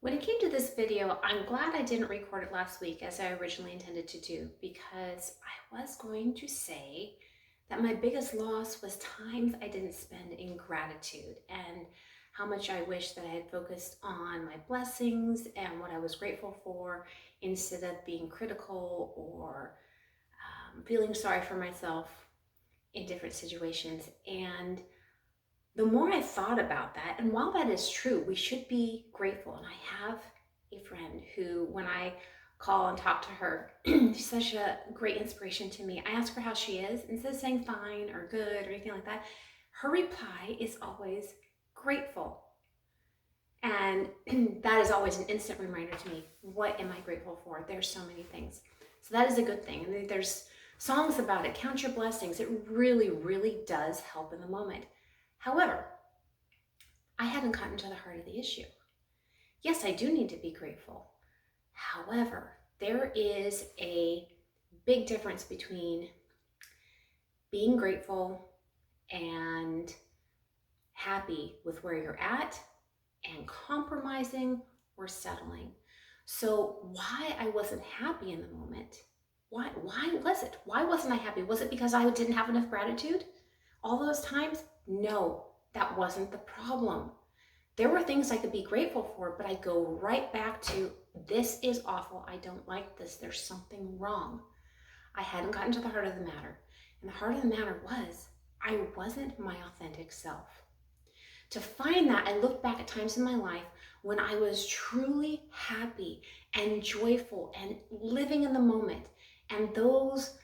When it came to this video, I'm glad I didn't record it last week as I originally intended to do, because I was going to say that my biggest loss was times I didn't spend in gratitude and how much I wish that I had focused on my blessings and what I was grateful for instead of being critical or feeling sorry for myself in different situations. And the more I thought about that, and while that is true, we should be grateful. And I have a friend who, when I call and talk to her, she's such a great inspiration to me. I ask her how she is. Instead of saying fine or good or anything like that, her reply is always grateful. And that is always an instant reminder to me, what am I grateful for? There's so many things. So that is a good thing. And there's songs about it, count your blessings. It really, really does help in the moment. However, I hadn't gotten to the heart of the issue. Yes, I do need to be grateful. However, there is a big difference between being grateful and happy with where you're at and compromising or settling. So why I wasn't happy in the moment, why was it? Why wasn't I happy? Was it because I didn't have enough gratitude all those times? No, that wasn't the problem. There were things I could be grateful for, but I go right back to, this is awful. I don't like this. There's something wrong. I hadn't gotten to the heart of the matter. And the heart of the matter was, I wasn't my authentic self. To find that, I looked back at times in my life when I was truly happy and joyful and living in the moment. And those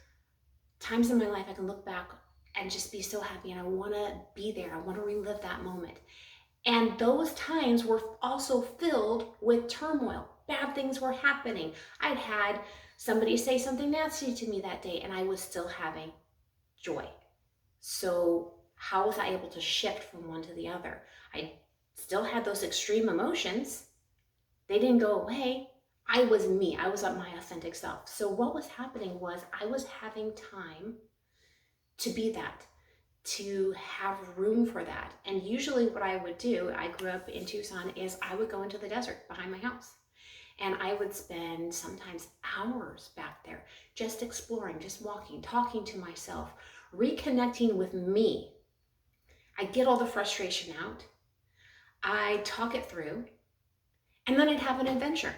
times in my life, I can look back and just be so happy. And I want to be there. I want to relive that moment. And those times were also filled with turmoil. Bad things were happening. I'd had somebody say something nasty to me that day, and I was still having joy. So how was I able to shift from one to the other? I still had those extreme emotions. They didn't go away. I was me. I was my authentic self. So what was happening was I was having time to be that, to have room for that. And usually what I would do, I grew up in Tucson, is I would go into the desert behind my house. And I would spend sometimes hours back there just exploring, just walking, talking to myself, reconnecting with me. I get all the frustration out. I talk it through. And then I'd have an adventure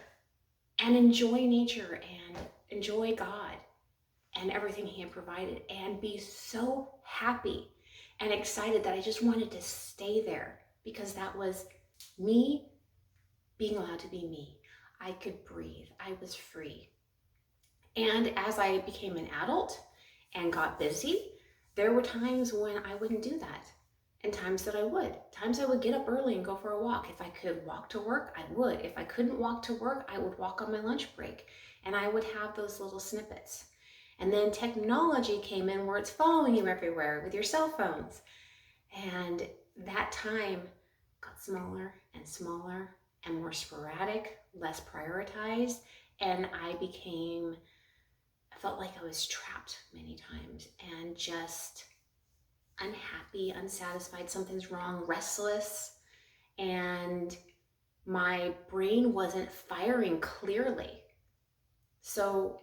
and enjoy nature and enjoy God and everything He had provided and be so happy and excited that I just wanted to stay there, because that was me being allowed to be me. I could breathe. I was free. And as I became an adult and got busy, there were times when I wouldn't do that, and times that I would. Times I would get up early and go for a walk. If I could walk to work, I would. If I couldn't walk to work, I would walk on my lunch break, and I would have those little snippets. And then technology came in where it's following you everywhere with your cell phones. And that time got smaller and smaller and more sporadic, less prioritized. And I felt like I was trapped many times and just unhappy, unsatisfied, something's wrong, restless. And my brain wasn't firing clearly. So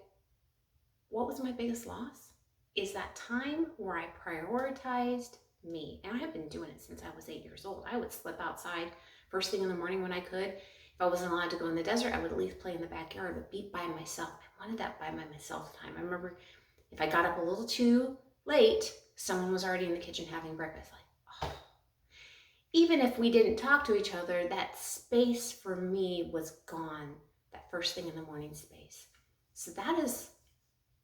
what was my biggest loss? Is that time where I prioritized me. And I have been doing it since I was 8 years old. I would slip outside first thing in the morning when I could. If I wasn't allowed to go in the desert, I would at least play in the backyard, but be by myself. I wanted that by myself time. I remember if I got up a little too late, someone was already in the kitchen having breakfast. Like, oh. Even if we didn't talk to each other, that space for me was gone, that first thing in the morning space. So that is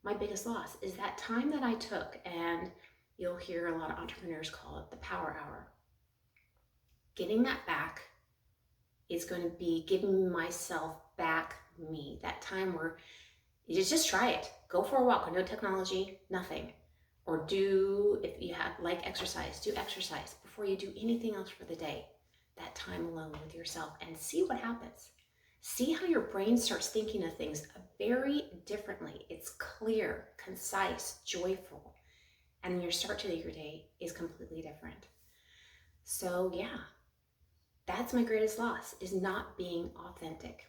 my biggest loss, is that time that I took, and you'll hear a lot of entrepreneurs call it the power hour. Getting that back is going to be giving myself back me, that time where you just try it. Go for a walk with no technology, nothing. Or if you like exercise, do exercise before you do anything else for the day. That time alone with yourself, and see what happens. See how your brain starts thinking of things very differently. It's clear, concise, joyful, and your start to your day is completely different. So yeah, That's my greatest loss, is not being authentic.